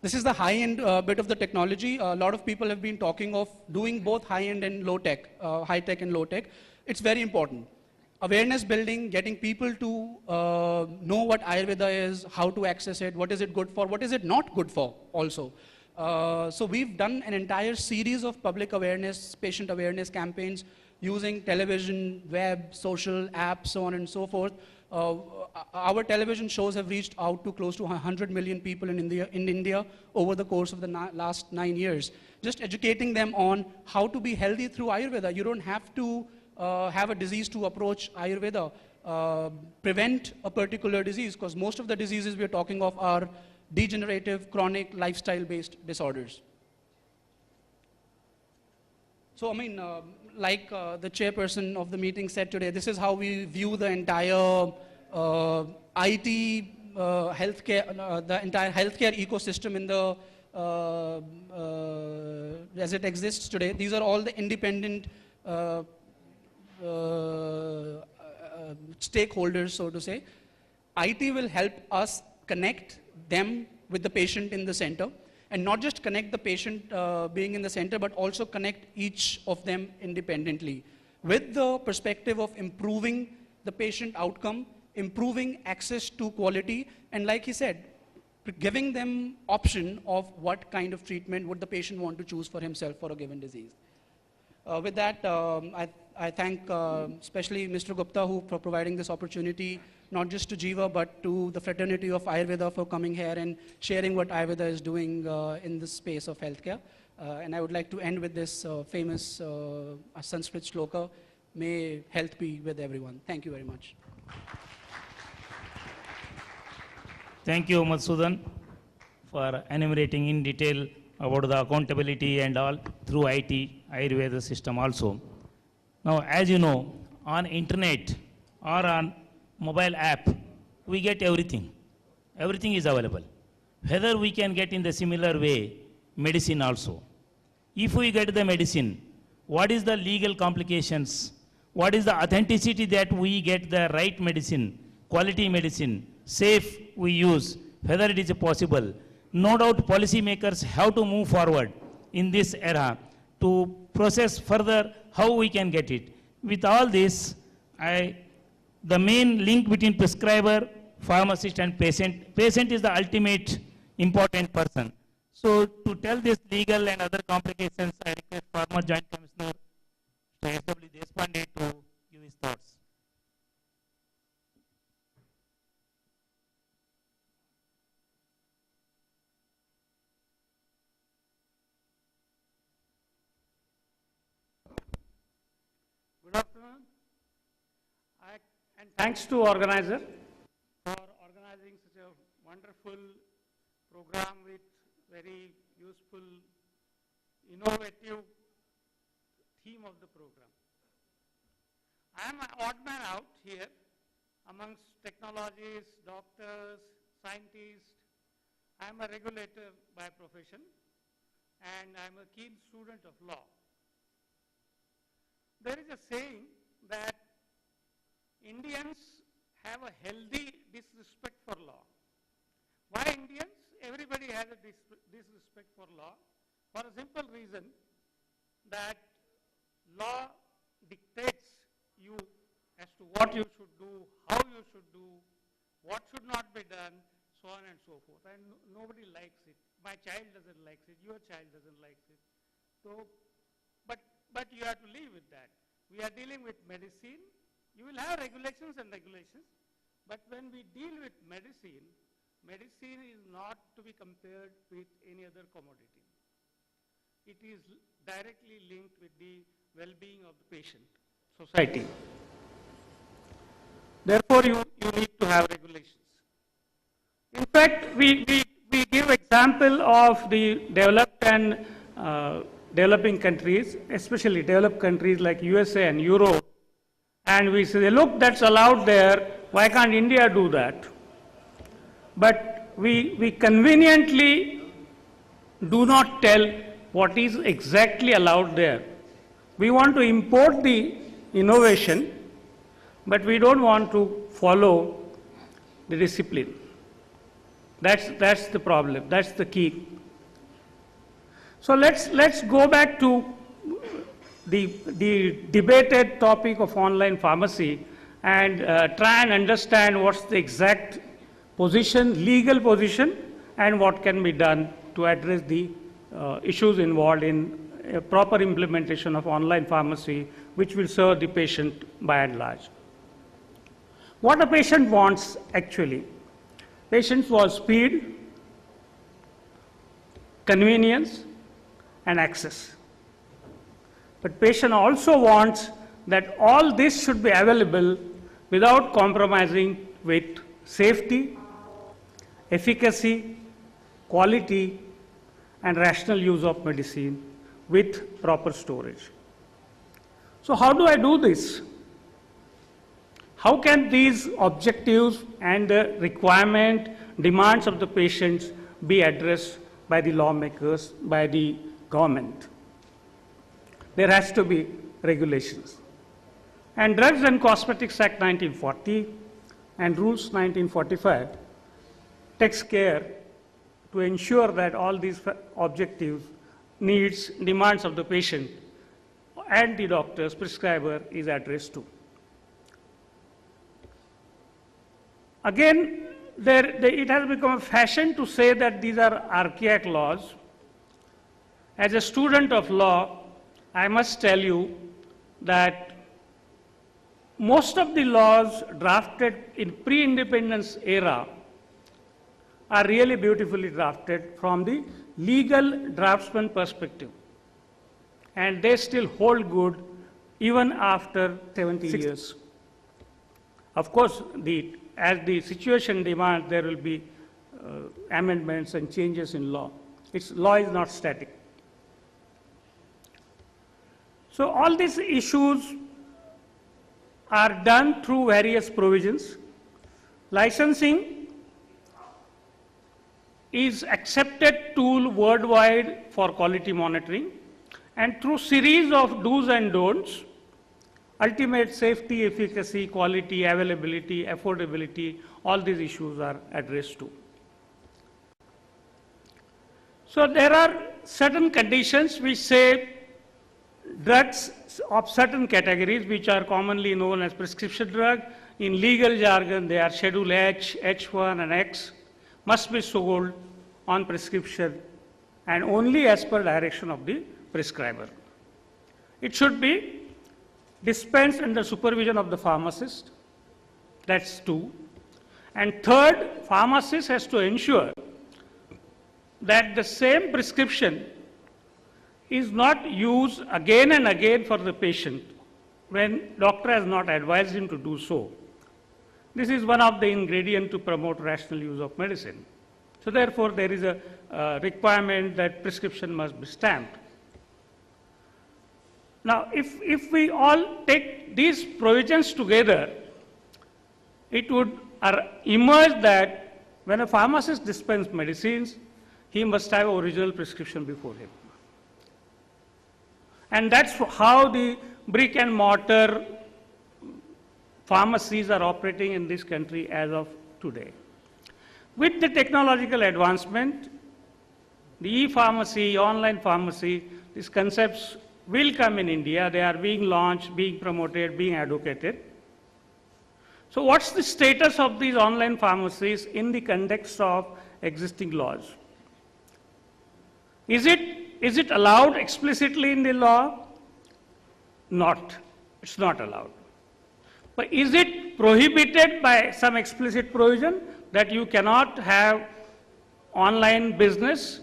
This is the high-end bit of the technology. A lot of people have been talking of doing both high-end and low-tech, high-tech and low-tech. It's very important. Awareness building, getting people to know what Ayurveda is, how to access it, what is it good for, what is it not good for also. So we've done an entire series of public awareness, patient awareness campaigns using television, web, social, apps, so on and so forth. Our television shows have reached out to close to 100 million people in India over the course of the last 9 years. Just educating them on how to be healthy through Ayurveda. You don't have to have a disease to approach Ayurveda, prevent a particular disease, because most of the diseases we're talking of are degenerative, chronic, lifestyle-based disorders. So, I mean, like the chairperson of the meeting said today, this is how we view the entire IT, healthcare, the entire healthcare ecosystem in the, as it exists today. These are all the independent stakeholders, so to say. IT will help us connect them with the patient in the center, and not just connect the patient being in the center, but also connect each of them independently with the perspective of improving the patient outcome, improving access to quality, and like he said, giving them option of what kind of treatment would the patient want to choose for himself for a given disease. With that, I thank especially Mr. Gupta for providing this opportunity, not just to Jiva, but to the fraternity of Ayurveda for coming here and sharing what Ayurveda is doing in the space of healthcare. And I would like to end with this famous Sanskrit shloka, may health be with everyone. Thank you very much. Thank you, Madhusudan, for enumerating in detail about the accountability and all through IT, Ayurveda system also. Now, as you know, on internet or on mobile app, we get everything. Everything is available. Whether we can get in the similar way, medicine also. If we get the medicine, what is the legal complications? What is the authenticity that we get the right medicine, quality medicine, safe we use, whether it is possible. No doubt policymakers have to move forward in this era to process further how we can get it. With all this, the main link between prescriber, pharmacist and patient is the ultimate important person. So to tell this legal and other complications, I request former Joint Commissioner S.W. Deshpande to give his thoughts. Good afternoon. And thanks to organizer for organizing such a wonderful program with very useful, innovative theme of the program. I am an odd man out here amongst technologists, doctors, scientists. I am a regulator by profession, and I am a keen student of law. There is a saying that Indians have a healthy disrespect for law. Why Indians? Everybody has a disrespect for law for a simple reason that law dictates you as to what you should do, how you should do, what should not be done, so on and so forth. And nobody likes it. My child doesn't like it. Your child doesn't like it. So, but you have to live with that. We are dealing with medicine. You will have regulations and regulations. But when we deal with medicine, medicine is not to be compared with any other commodity. It is directly linked with the well-being of the patient. society. Therefore, you need to have regulations. In fact, we give example of the developed and developing countries, especially developed countries like USA and Europe, and we say, look, that's allowed there, why can't India do that? But we conveniently do not tell what is exactly allowed there. We want to import the innovation, but we don't want to follow the discipline. That's the problem, that's the key. So let's go back to the debated topic of online pharmacy and try and understand what's the exact position, legal position, and what can be done to address the issues involved in a proper implementation of online pharmacy, which will serve the patient by and large. What a patient wants actually. Patients want speed, convenience, and access. But patient also wants that all this should be available without compromising with safety, efficacy, quality, and rational use of medicine with proper storage. So how do I do this? How can these objectives and the requirement, demands of the patients be addressed by the lawmakers, by the government? There has to be regulations. And Drugs and Cosmetics Act 1940 and Rules 1945 takes care to ensure that all these objectives, needs, demands of the patient and the doctor's prescriber is addressed to. Again, it has become a fashion to say that these are archaic laws. As a student of law, I must tell you that most of the laws drafted in pre-independence era are really beautifully drafted from the legal draftsman perspective. And they still hold good even after 70 years. Of course, as the situation demands, there will be amendments and changes in law. Law is not static. So all these issues are done through various provisions. Licensing is accepted tool worldwide for quality monitoring, and through series of do's and don'ts, ultimate safety, efficacy, quality, availability, affordability, all these issues are addressed to. So there are certain conditions which say drugs of certain categories which are commonly known as prescription drug. In legal jargon, they are Schedule H, H1 and X, must be sold on prescription and only as per direction of the prescriber. It should be dispensed under supervision of the pharmacist. That's 2. And third, pharmacist has to ensure that the same prescription is not used again and again for the patient when doctor has not advised him to do so. This is one of the ingredients to promote rational use of medicine. So therefore, there is a requirement that prescription must be stamped. Now, if we all take these provisions together, it would emerge that when a pharmacist dispenses medicines, he must have original prescription before him. And that's how the brick and mortar pharmacies are operating in this country as of today. With the technological advancement, the e-pharmacy, online pharmacy, these concepts will come in India. They are being launched, being promoted, being advocated. So what's the status of these online pharmacies in the context of existing laws? Is it allowed explicitly in the law? Not. It's not allowed. But is it prohibited by some explicit provision that you cannot have online business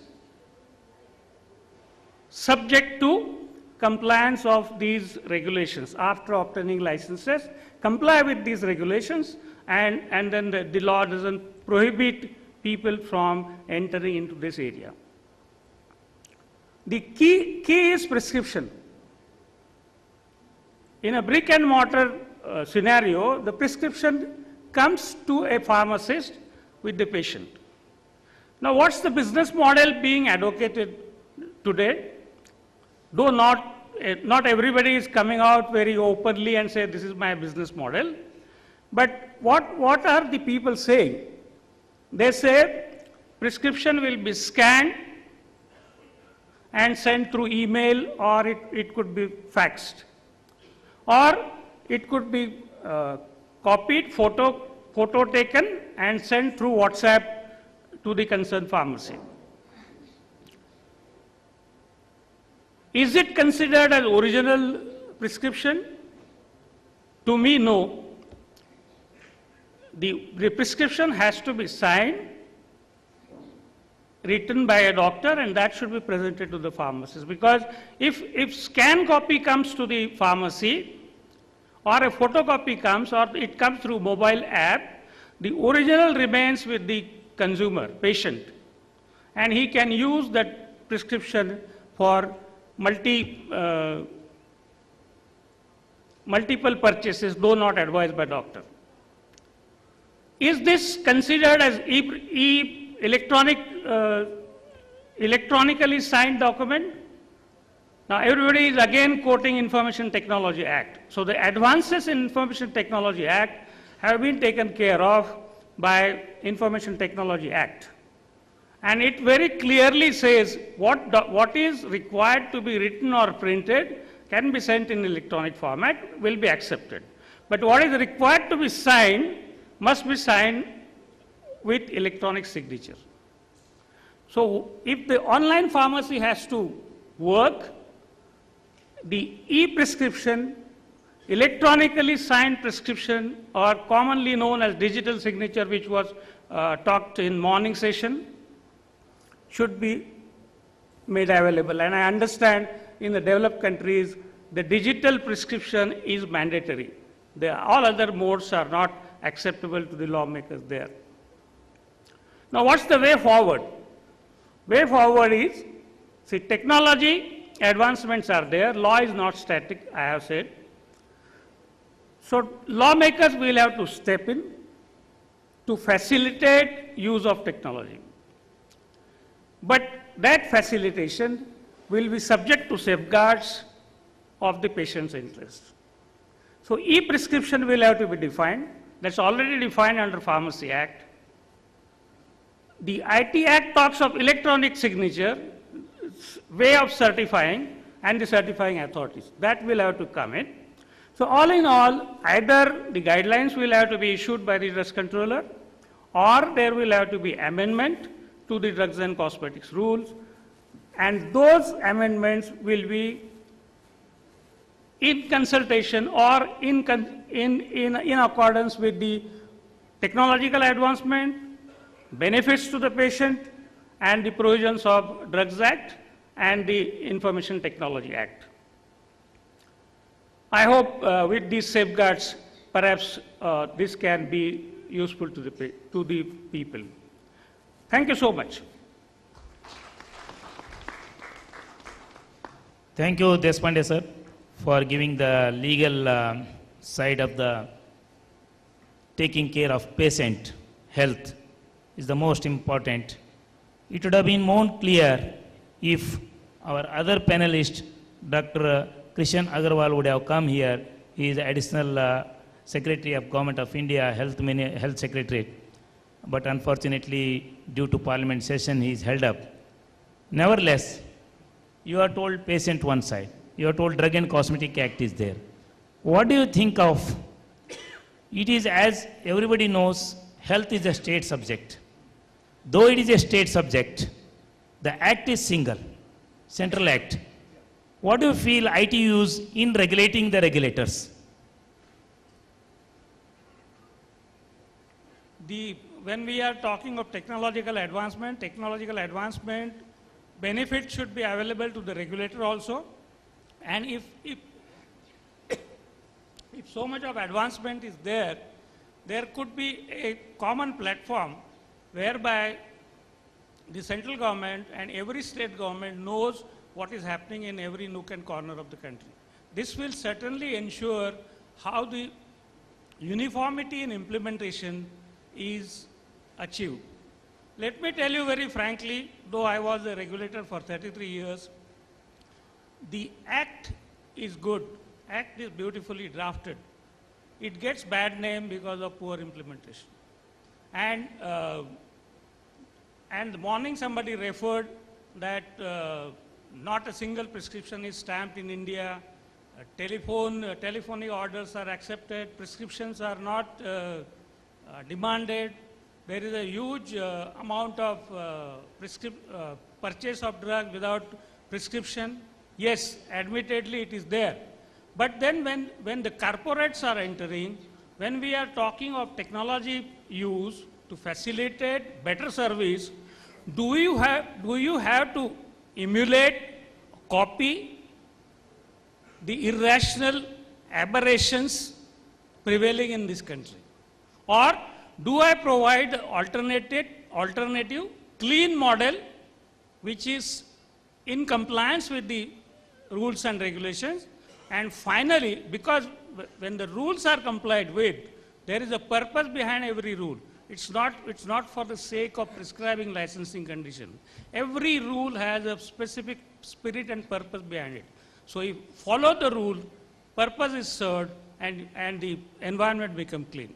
subject to compliance of these regulations after obtaining licenses, comply with these regulations, and then the law doesn't prohibit people from entering into this area. The key is prescription. In a brick and mortar scenario, the prescription comes to a pharmacist with the patient. Now, what's the business model being advocated today? Though not everybody is coming out very openly and say this is my business model, but what are the people saying? They say prescription will be scanned and sent through email, or it could be faxed, or it could be copied, photo taken and sent through WhatsApp to the concerned pharmacy. Is it considered as original prescription? To me, no. The prescription has to be signed, written by a doctor, and that should be presented to the pharmacist. Because if scan copy comes to the pharmacy, or a photocopy comes, or it comes through mobile app, the original remains with the consumer, patient, and he can use that prescription for multiple purchases, though not advised by doctor. Is this considered as electronically signed document? Now, everybody is again quoting Information Technology Act. So the advances in Information Technology Act have been taken care of by Information Technology Act. And it very clearly says what is required to be written or printed can be sent in electronic format, will be accepted. But what is required to be signed must be signed with electronic signature. So if the online pharmacy has to work, the e-prescription, electronically signed prescription, or commonly known as digital signature, which was talked in morning session, should be made available. And I understand in the developed countries, the digital prescription is mandatory. All other modes are not acceptable to the lawmakers there. Now, what's the way forward? Way forward is, see, technology advancements are there. Law is not static, I have said. So lawmakers will have to step in to facilitate use of technology. But that facilitation will be subject to safeguards of the patient's interest. So e-prescription will have to be defined. That's already defined under Pharmacy Act. The IT Act talks of electronic signature, way of certifying, and the certifying authorities. That will have to come in. So all in all, either the guidelines will have to be issued by the drug controller, or there will have to be amendment to the drugs and cosmetics rules, and those amendments will be in consultation or in accordance with the technological advancement, benefits to the patient, and the provisions of Drugs Act and the Information Technology Act. I hope with these safeguards, perhaps this can be useful to the people. Thank you so much. Thank you, Deshpande sir, for giving the legal side of the taking care of patient health is the most important. It would have been more clear if our other panelist, Dr. Krishan Agarwal, would have come here. He is additional Secretary of Government of India, Health Secretariat. But unfortunately, due to Parliament session, he is held up. Nevertheless, you are told patient one side. You are told Drug and Cosmetic Act is there. What do you think of? It is, as everybody knows, health is a state subject. Though it is a state subject, the act is single, central act. What do you feel IT use in regulating the regulators? When we are talking of technological advancement benefits should be available to the regulator also. And if so much of advancement is there, there could be a common platform whereby the central government and every state government knows what is happening in every nook and corner of the country. This will certainly ensure how the uniformity in implementation is achieved. Let me tell you very frankly, though I was a regulator for 33 years, the act is good. Act is beautifully drafted. It gets bad name because of poor implementation. And the morning somebody referred that not a single prescription is stamped in India, telephonic orders are accepted, prescriptions are not demanded, there is a huge amount of purchase of drug without prescription. Yes, admittedly it is there. But then when the corporates are entering, when we are talking of technology use to facilitate better service, do you have to emulate, copy the irrational aberrations prevailing in this country? Or do I provide alternative clean model which is in compliance with the rules and regulations? And finally, because when the rules are complied with, there is a purpose behind every rule. It's not for the sake of prescribing licensing condition. Every rule has a specific spirit and purpose behind it. So if follow the rule, purpose is served, and the environment becomes clean.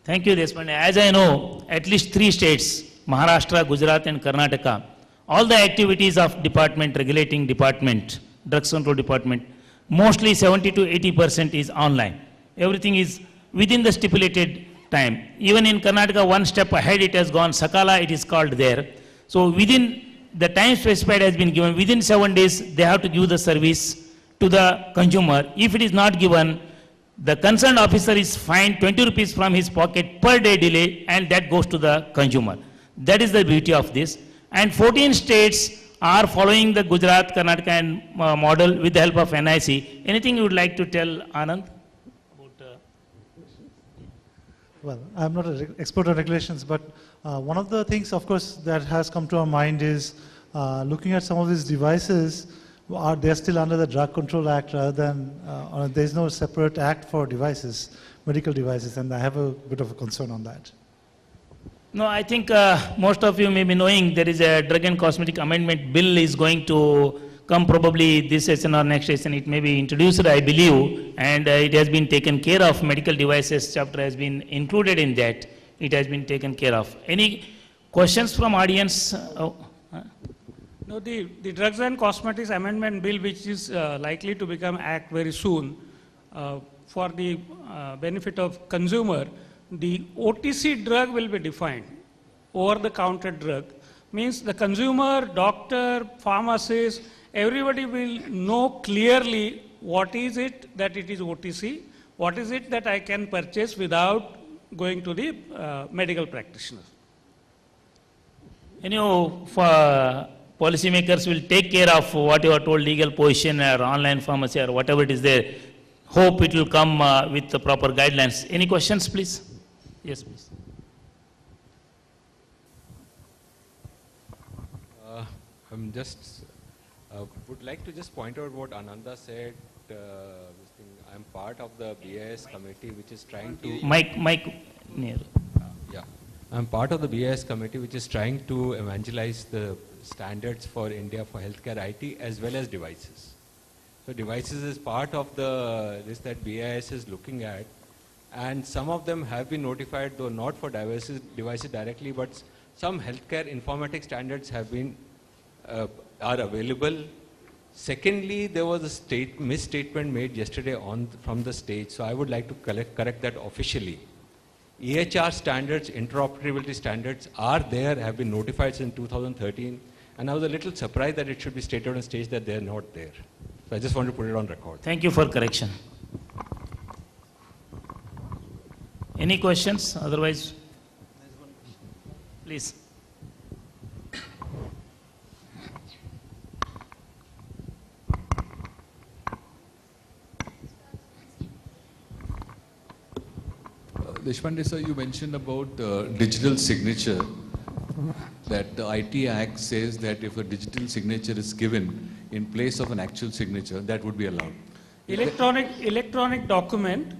Thank you, Deshpande. As I know, at least 3 states, Maharashtra, Gujarat and Karnataka, all the activities of department, regulating department, drugs control department, mostly 70 to 80% is online. Everything is within the stipulated time. Even in Karnataka, one step ahead it has gone, Sakala it is called there. So within the time specified has been given, within 7 days they have to give the service to the consumer. If it is not given, the concerned officer is fined 20 rupees from his pocket per day delay, and that goes to the consumer. That is the beauty of this. And 14 states are following the Gujarat, Karnataka and model with the help of NIC. Anything you would like to tell, Anand? Well, I'm not an expert on regulations, but one of the things, of course, that has come to our mind is looking at some of these devices. They're still under the Drug Control Act rather than, there's no separate act for devices, medical devices, and I have a bit of a concern on that. No, I think most of you may be knowing there is a drug and cosmetic amendment bill is going to come probably this session or next session. It may be introduced, I believe, and it has been taken care of. Medical devices chapter has been included in that. It has been taken care of. Any questions from audience? No, the Drugs and Cosmetics Amendment Bill, which is likely to become act very soon for the benefit of consumer, the OTC drug will be defined, over-the-counter drug. Means the consumer, doctor, pharmacist, everybody will know clearly what is it that it is OTC, what is it that I can purchase without going to the medical practitioner. You know, policymakers will take care of what you are told, legal position or online pharmacy or whatever it is there. Hope it will come with the proper guidelines. Any questions, please? Yes, please. I'm just would like to just point out what Ananda said. I'm part of the BIS committee, which is trying to Mike near. Yeah, I'm part of the BIS committee, which is trying to evangelize the standards for India for healthcare IT as well as devices. So devices is part of the list that BIS is looking at, and some of them have been notified, though not for devices directly, but some healthcare informatics standards have been are available. Secondly, there was a misstatement made yesterday from the stage, so I would like to correct that officially. EHR standards, interoperability standards are there, have been notified since 2013, and I was a little surprised that it should be stated on stage that they are not there. So I just want to put it on record. Thank you for correction. Any questions? Otherwise, please. Deshpande sir, you mentioned about digital signature, that the IT Act says that if a digital signature is given in place of an actual signature, that would be allowed. Electronic document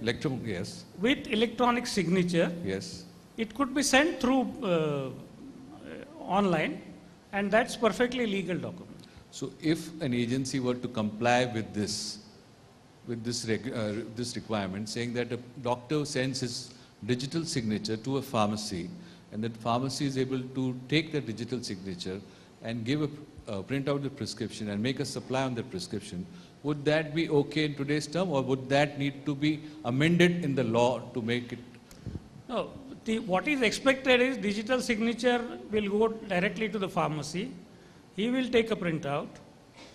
Yes. with electronic signature, Yes. it could be sent through online, and that's perfectly legal document. So if an agency were to comply with this requirement, saying that a doctor sends his digital signature to a pharmacy, and that pharmacy is able to take the digital signature and give print out the prescription and make a supply on the prescription, would that be okay in today's term, or would that need to be amended in the law to make it? No, what is expected is digital signature will go directly to the pharmacy. He will take a printout,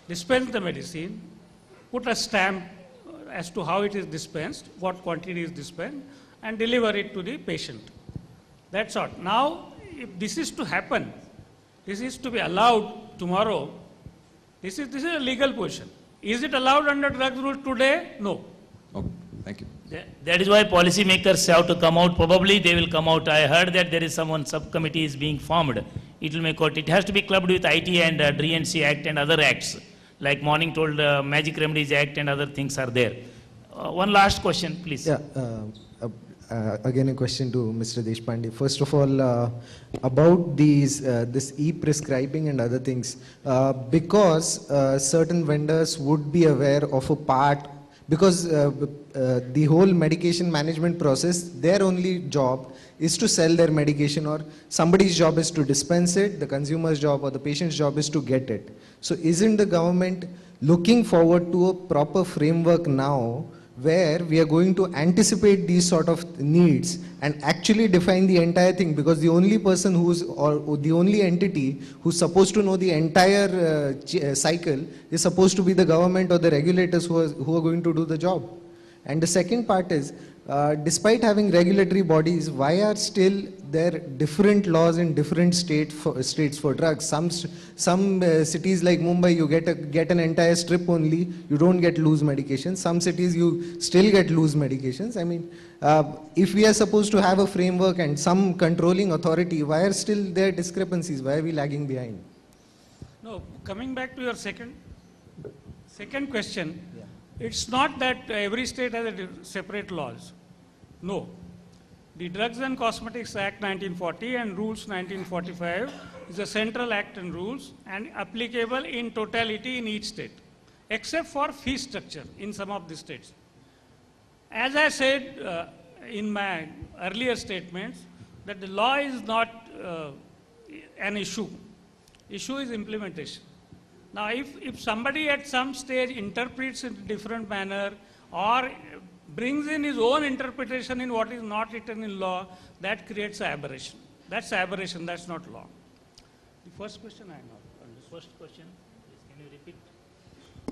dispense the medicine, put a stamp as to how it is dispensed, what quantity is dispensed, and deliver it to the patient. That's all. Now, if this is to happen, this is to be allowed tomorrow, this is a legal position. Is it allowed under drugs rule today? No. Okay, thank you. That is why policymakers have to come out. Probably they will come out. I heard that there is someone subcommittee is being formed. It will make out. It has to be clubbed with IT and D&C Act and other acts. Like Morning told, Magic Remedies Act and other things are there. One last question, please. Yeah. Again, a question to Mr. Deshpande. First of all, about this e-prescribing and other things, because certain vendors would be aware of a part, because the whole medication management process, their only job is to sell their medication, or somebody's job is to dispense it, the consumer's job or the patient's job is to get it. So isn't the government looking forward to a proper framework now where we are going to anticipate these sort of needs and actually define the entire thing? Because the only person or the only entity who's supposed to know the entire cycle is supposed to be the government or the regulators who are going to do the job. And the second part is, despite having regulatory bodies, why are still there different laws in different states for drugs? Some cities like Mumbai, you get an entire strip only, you don't get loose medications. Some cities you still get loose medications. I mean, if we are supposed to have a framework and some controlling authority, why are still there discrepancies? Why are we lagging behind? No, coming back to your second question, it's not that every state has separate laws. No. The Drugs and Cosmetics Act 1940 and Rules 1945 is a central act and rules and applicable in totality in each state, except for fee structure in some of the states. As I said in my earlier statements, that the law is not an issue. Issue is implementation. Now, if somebody at some stage interprets in a different manner or brings in his own interpretation in what is not written in law, that creates an aberration. That's aberration, that's not law. The first question I know. The first question, can you repeat?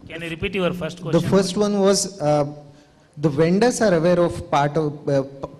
Can you repeat your first question? The first one was, the vendors are aware of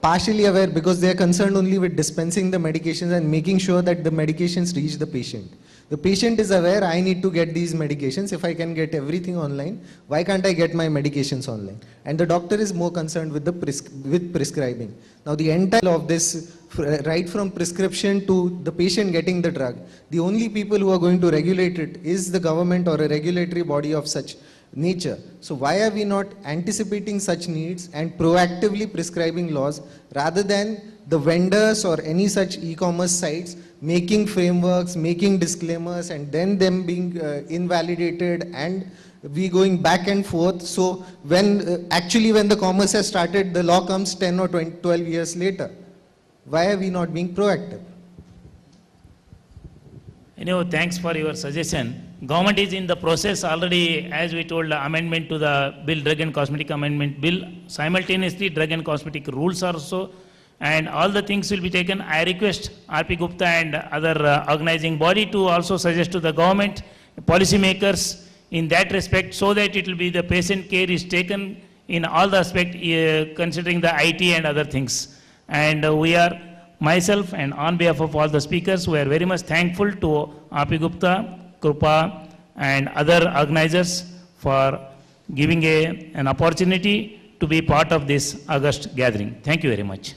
partially aware because they are concerned only with dispensing the medications and making sure that the medications reach the patient. The patient is aware, I need to get these medications. If I can get everything online, why can't I get my medications online? And the doctor is more concerned with prescribing. Now the entire of this, right from prescription to the patient getting the drug, the only people who are going to regulate it is the government or a regulatory body of such nature. So why are we not anticipating such needs and proactively prescribing laws rather than the vendors or any such e-commerce sites making frameworks, making disclaimers, and then them being invalidated and we going back and forth? So when actually when the commerce has started, the law comes 10 or 20, 12 years later. Why are we not being proactive? Thanks for your suggestion. Government is in the process already, as we told, amendment to the bill, Drug and Cosmetic Amendment Bill. Simultaneously, Drug and Cosmetic rules also, and all the things will be taken. I request R.P. Gupta and other organizing body to also suggest to the government, policy makers in that respect, so that it will be the patient care is taken in all the aspect, considering the IT and other things. And we are, myself and on behalf of all the speakers, we are very much thankful to R.P. Gupta, Krupa and other organizers for giving an opportunity to be part of this August gathering. Thank you very much.